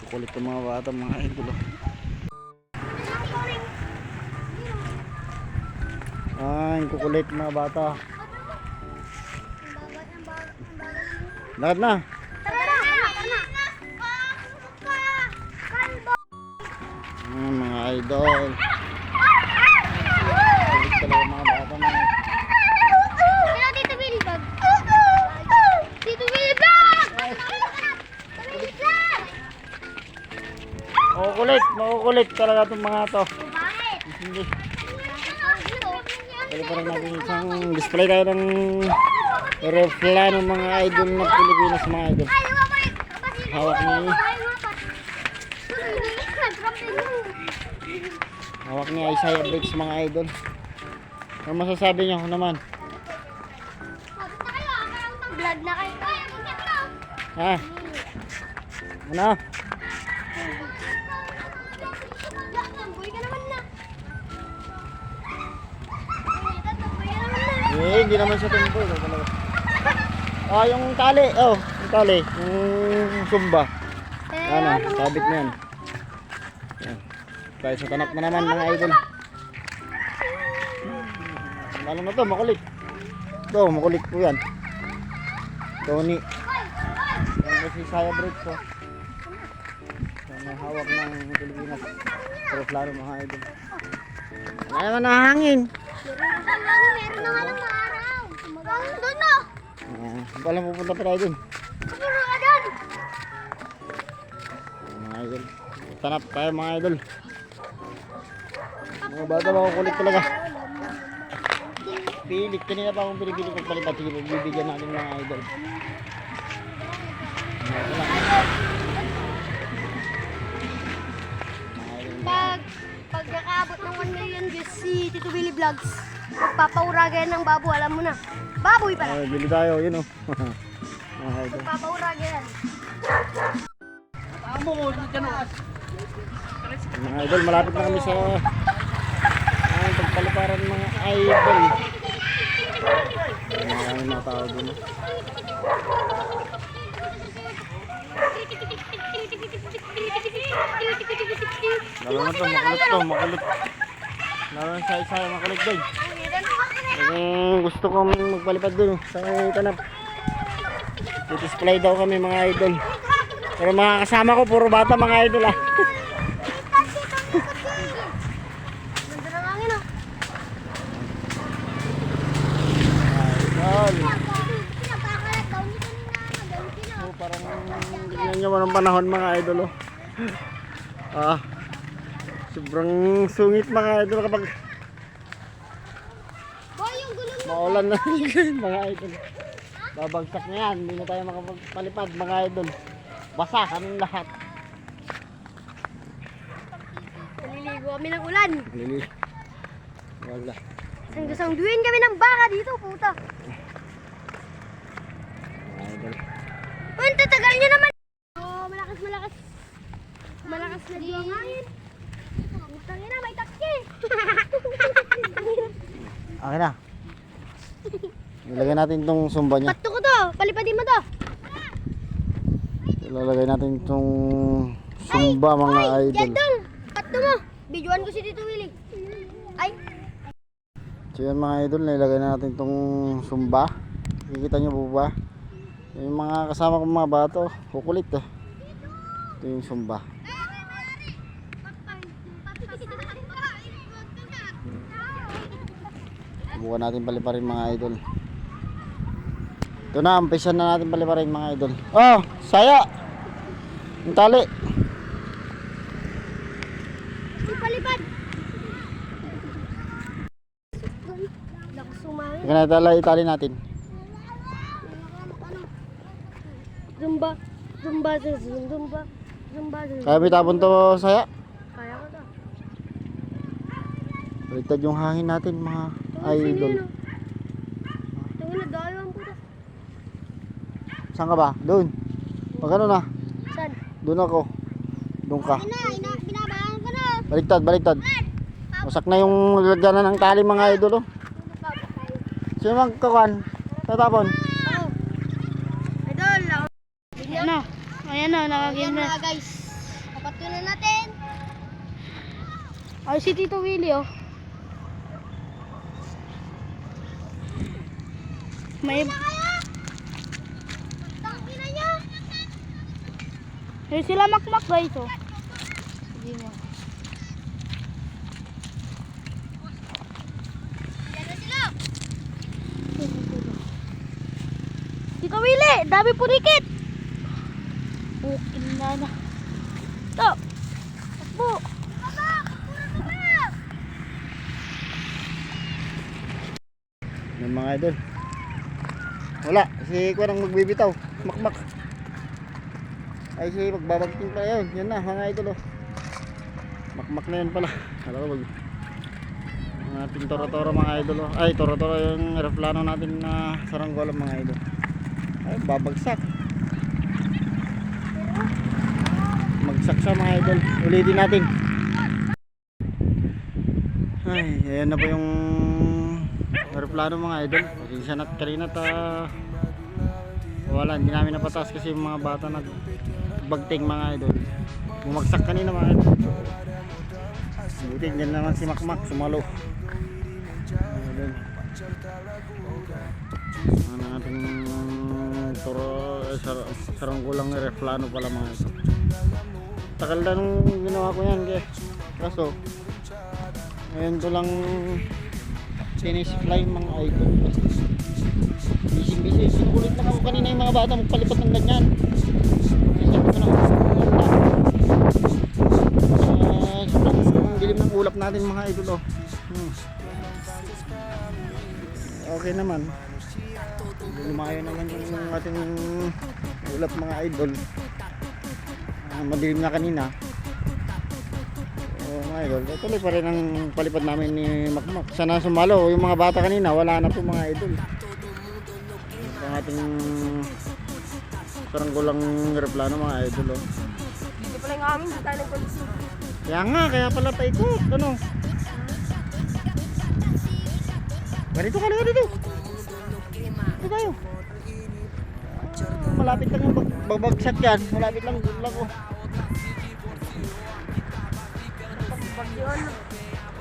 Kulit ng mga bata, mga idol. Ay, kukulit mga bata. Lahat na. Mga idol. Kulit talaga mga bata na. Kaya Tito Willy Vlog. Tito Willy Vlog! Willy Vlog! Makukulit talaga itong mga to. Bakit? Hindi. Kaya pa rin natin isang display tayo ng aeroplano mga idol ng Pilipinas mga idol. Hawak ni Isaiah Bricks mga idol. Ano masasabi niyo naman? Vlog na kayo. Ha? Ano? Boy ka naman na. Hindi naman siya tumboy. Yung tali. Yung tali. Yung sumba. Ano, sabit na yan. Yan. Tayo sa tanap na naman mga idol. Ano na to, makulit. Ito, makulit po yan. Tony. Yan po si Isaiah Bricks. Yan may hawak ng Pilipinas. Aeroplano mga idol. Wala naman nakahangin. Meron na nga ng araw. Doon na. Hindi ko alam pupunta pa tayo dun. Siguro ka doon. Mga idol. Tanap tayo mga idol. Mga bata makukulit talaga. Pilit. Kanina pa akong pinipili pagpalipat. Sige, pagbibigyan natin mga idol. Pag nakaabot ng 1 million views si Tito Willy Vlogs, magpapauragayan ng babo, alam mo na. Baboy pala. Ay, bili tayo, yun o. Mga idol. Magpapauragayan. Mga idol, malapit na kami sa pagpaliparan mga idol. Maraming mga tao dun. Lalo na to, makulit. Lalo na sa isa, makulit din. Gusto kong magpalipad dun sa tanap. Display daw kami mga idol. Pero mga kasama ko, puro bata mga idol ah. Ganda ng hangin ah. Idol. Pinapakalat daw nito na magaling sila. Parang tignan nyo anong panahon mga idol oh. Sobrang sungit mga idol kapag Boy, yung gulong mo. maulan na mga idol. Babagsak na yan, hindi na tayo makapagpalipad mga idol. Basa kaming lahat. Naliligo kami ng ulan. Lili. Wala. Sangduin kami ng baka dito, puta. Mga idol. Uy, tatagal nyo naman. Oh, malakas. Malakas na di ang hangin. Putang ina, may taksi. Okay na. Ilagay natin itong sumba niya. Pato ko to, palipadin mo to. Ilalagay natin itong sumba mga idol. Jadong, pato mo. Bidyuan ko si Tito Willy. Ay, So yan mga idol, nilagay na natin itong sumba. Kikita nyo po ba? Yung mga kasama kong mga bato, kukulit eh. Ito yung sumba. Subukan natin paliparin mga idol. Ito na, umpisan na natin paliparin mga idol. Oh, saya! Yung tali. palipad. Lakas sumangin. Tingnan natin, itali natin. Zumba. Kaya may tapon to saya. Kaya ko to. Baliktad yung hangin natin mga idol. Tingnan na dahil ang puta. Saan ka ba? Doon. Pag ano na? Saan? Doon ako. Doon ka. Binabahan ko na. Baliktad. Wasak na yung lagyanan ng tali mga idol. Oh. Sino magkakuan? Tatapon. Idol. Ayan na. Ayan na, nakagim na. Guys. na natin. Ay, si Tito Willie, oh. May... Tangina niya. Eh, sila makmak guys, oh. Sige mo. Yan na sila. Tito Willie, dami purikit. Bukin na na. Ito. Takbo. Yung mga idol. Wala, si Kuya nang magbibitaw. Makmak. Ay si magbabagting pa yun. Yan na mga idol, oh. Makmak na yun pala. Alam ko ang ating toro-toro mga idol, oh. Ay toro-toro yung aeroplano natin na saranggola mga idol. Ay babagsak. Magsak siya mga idol. Ulitin natin. Ay, ayan na po yung aeroplano mga idol. Pasensya na kanina wala, hindi namin napataas kasi yung mga bata nagbagting mga idol. Bumagsak kanina mga idol. Buti dyan naman si Makmak sumalo. Ayun. Ano nating saranggulang aeroplano pala mga idol. Takal na nung ginawa ko yan kaso ngayon ko lang finish fly mga idol. Busy. Sinukulit lang ako kanina yung mga bata magpalipat ng ganyan. Sabi ko na sobrang dilim ng ulap natin mga idol, oh. Okay naman. Lumayo naman yung ating ulap mga idol. Madilim na kanina. Mga idol, tuloy pa rin ang palipad namin ni Makmak. Sana sumalo yung mga bata kanina, wala na po mga idol. Ang ating saranggolang aeroplano mga idol, oh. Dito pala yung amin, dito tayo nagkondisyon. Kaya pala paikot, ano? Ganito ka lang dito. Dito tayo. Malapit lang yung babagsak yan. Malapit lang, doon lang, oh.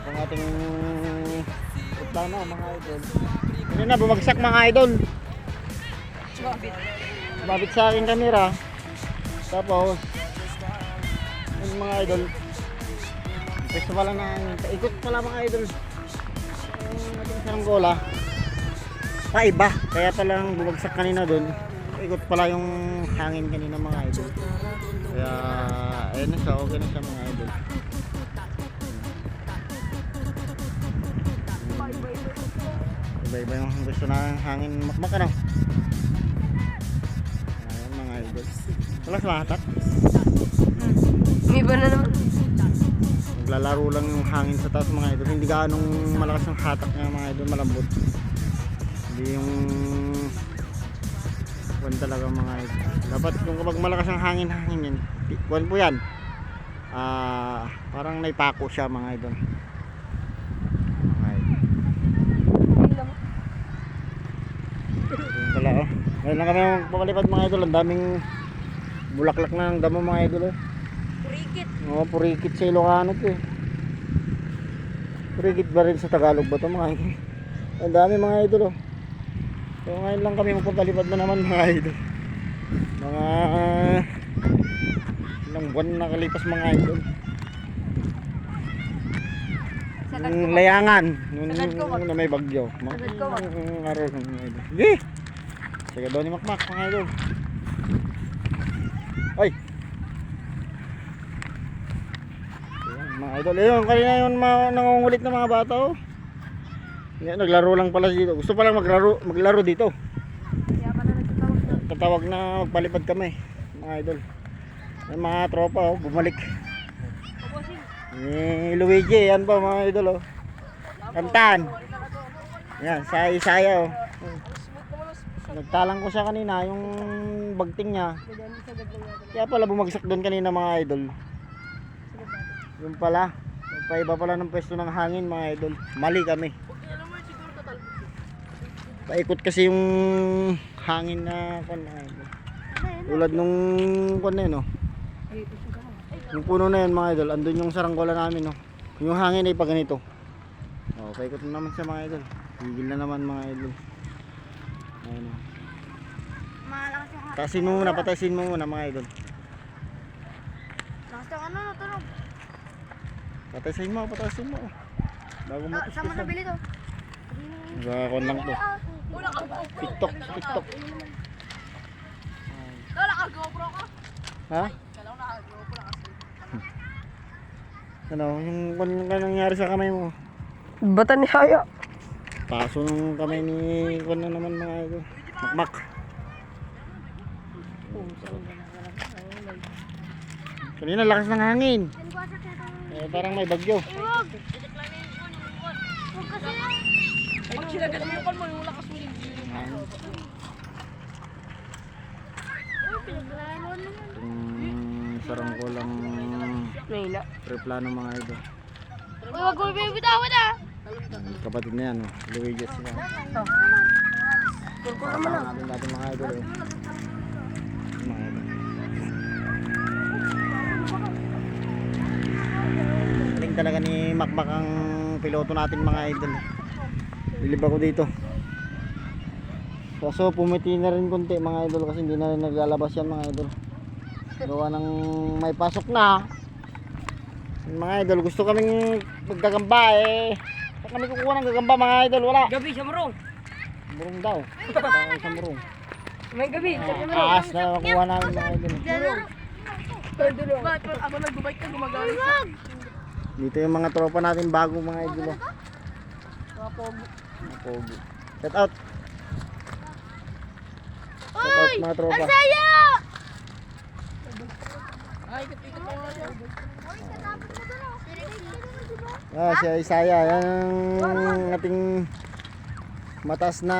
Ang ating aeroplano mga idol. Ano na, bumagsak mga idol. Mabit sa aking kamera. Tapos yung mga idol pwesto pala na ikot pala mga idol yung ating saranggola paiba, kaya palang bumagsak kanina dun. Ikot pala yung hangin kanina mga idol, kaya ayun na siya, okay na siya mga idol. Iba-iba yung gusto na hangin makmak, ano? Ayun mga idol. Wala sa lahat. May iba na naman. Naglalaro lang yung hangin sa taas mga idol. Hindi gaanong malakas yung hatak niya mga idol, malambot. Hindi yung kuwan talaga mga idol. Dapat kung kapag malakas ang hangin yan, kuwan po yan. Parang naipako siya mga idol. Wala, oh. Ngayon lang kami magpapalipad mga idol. Ang daming bulaklak na ng damo mga idol, oh. Purikit. Oo, purikit sa Ilocano to, eh. Purikit ba rin sa Tagalog ba ito mga idol? Ang dami mga idol, oh. So ngayon lang kami magpapalipad na naman mga idol. Mga ilang buwan na nakalipas mga idol. Yung layangan nung na may bagyo. Araw ng mga idol. Sige! Sige daw ni Makmak mga idol. Ay! Ayan, mga idol. Ayun, kanina yung nangungulit na mga bata, oh. Yan, naglaro lang pala dito. Gusto palang maglaro dito. Kaya pala nagtatawag na. Tatawag na magpalipad kami mga idol. Yung mga tropa, oh, bumalik. Kabosing. Luigi, yan pa mga idol, oh. Kantan. Yan, saya, oh. Nagtalang ko siya kanina, yung bagting niya. Kaya pala bumagsak doon kanina mga idol. Yung pala, paiba pala ng pwesto ng hangin mga idol. Mali kami. Paikot kasi yung hangin na tulad nung kuwan na yun, oh. Yung puno na yan mga idol, andun yung saranggola namin, no. Yung hangin ay pa ganito. Oh, paikot na naman siya mga idol. Higil na naman mga idol. Ayun, oh. Malakas yung Patasin mo muna, patasin mo muna mga idol. lakas yung ano, tunog. Patasin mo, patasin mo. Bago mo Saan mo nabili to? Nagkakon lang to. TikTok, TikTok. Lola, ka-GoPro ka? Ha? Ano, yung kung nangyari sa kamay mo? Bata ni Haya. Paso ng kamay ni kung na naman mga idol. Makmak. Kanina lakas ng hangin. Eh, parang may bagyo. Huwag! Huwag kasi yan. Pag sinagal mo yung kalmo, yung lakas mo yung Uy, pinaglalaan mo na yan. Saranggolang Nahila. replano mga idol. Uy, huwag mo bibitawan ah. Kapatid na yan, oh. Luigi sila. Tulko Kasama natin natin mga idol, eh. Mga idol. Galing talaga ni Makmak ang piloto natin mga idol. Bilib ako dito. Kaso pumiti na rin konti mga idol kasi hindi na rin naglalabas yan mga idol. Gawa ng may pasok na. Mga idol, gusto kaming maggagamba eh. Saan kami kukuha ng gagamba mga idol? Wala. Gabi siya marong. Murong daw. Baka isang murong. May gabi. Ahas na nakuha namin mga idol. Ba't ako nagbabike ka gumagamit? Dito yung mga tropa natin bago mga idol. Oh. Kapogi. Mga pogi. Shout out. Shout out mga tropa. Ang saya! Ay, kapikot mo nga siya. Si Isaya. Yan ang ating mataas na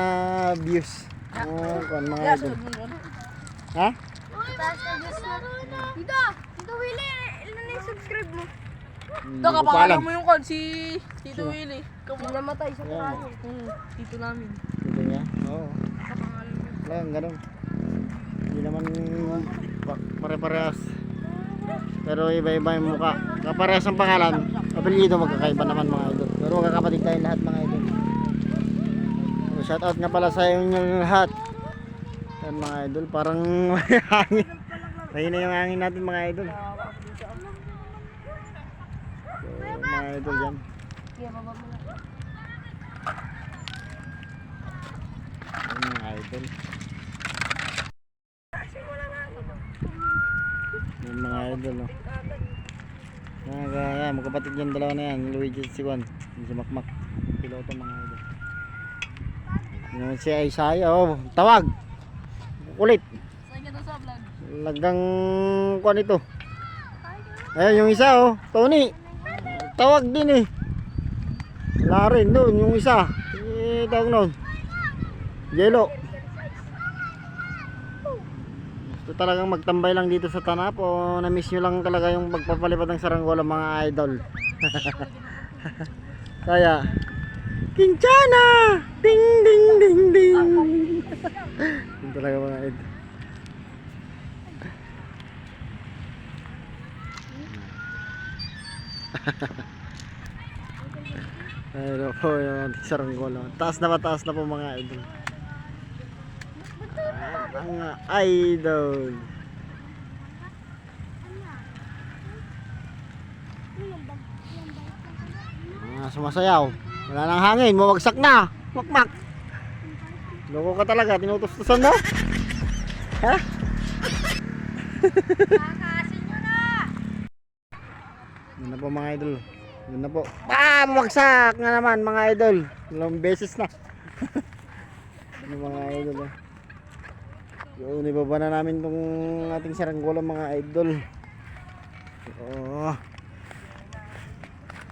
views. Mga idol. Ha? Taas na Diyos na. Dito Willie, ilan na yung subscribe mo? Hindi Ito, ko pa kapangalan alam. mo yung kon, si Tito Willie. Namatay sa Ayan. Tito namin. Dito niya? Oo. Kapangalan mo. Wala, ganun. Hindi naman pare-parehas. Pero iba-iba yung mukha. Kaparehas ang pangalan. Apelyido magkakaiba naman mga idol. Pero magkakapatid tayo lahat mga idol. So, shout out nga pala sa inyo lahat. Yan mga idol. Parang may hangin. Mahina yung hangin natin mga idol. So, mga idol yan. Kaya baba mo na. Yan mga idol. Yan mga idol. Oh. Yan, magkapatid yung dalawa na yan. Luigi at si Juan. Yung si Makmak. Piloto mga idol. Yan naman si Isaiah. Oh, tawag. Kulit. Saan ka daw sa vlog? Lagang kuan ito. Ayun yung isa oh. Tony. Tawag din eh. Wala rin doon yung isa. Tawag nun. Yelo. Gusto talagang magtambay lang dito sa Tanap o na-miss nyo lang talaga yung pagpapalipad ng saranggola mga idol. Kaya Kinchana! Ding ding ding ding. Yun talaga mga idol. Ayun po yung ating saranggola. Taas na po mga idol. Mga idol. Sumasayaw. Wala nang hangin, mawagsak na. Makmak. Loko ka talaga, tinutustusan mo? Ha? Kakasin nyo na! Yun na po mga idol. Yun na po. Mawagsak na naman mga idol. Ilang beses na. Ano mga idol. Yun, ibaba na namin tong ating saranggola mga idol. Oo.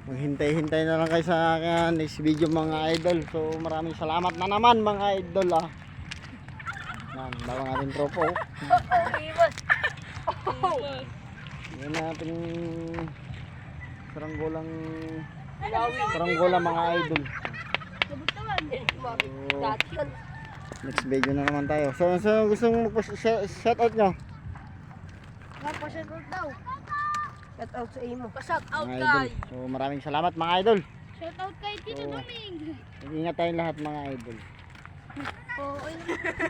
Maghintay-hintay na lang kayo sa akin next video mga idol. So maraming salamat na naman mga idol ah. Yan, bawang ating tropo. Yan natin saranggola mga idol. So, next video na naman tayo. So gusto mong mag-shout out nyo? Magpa-shoutout daw. Shout out sa imo. Shout out mga idol. So maraming salamat mga idol. Shout out kay Tito So, Doming. Mag-ingat tayong lahat mga idol. Oo.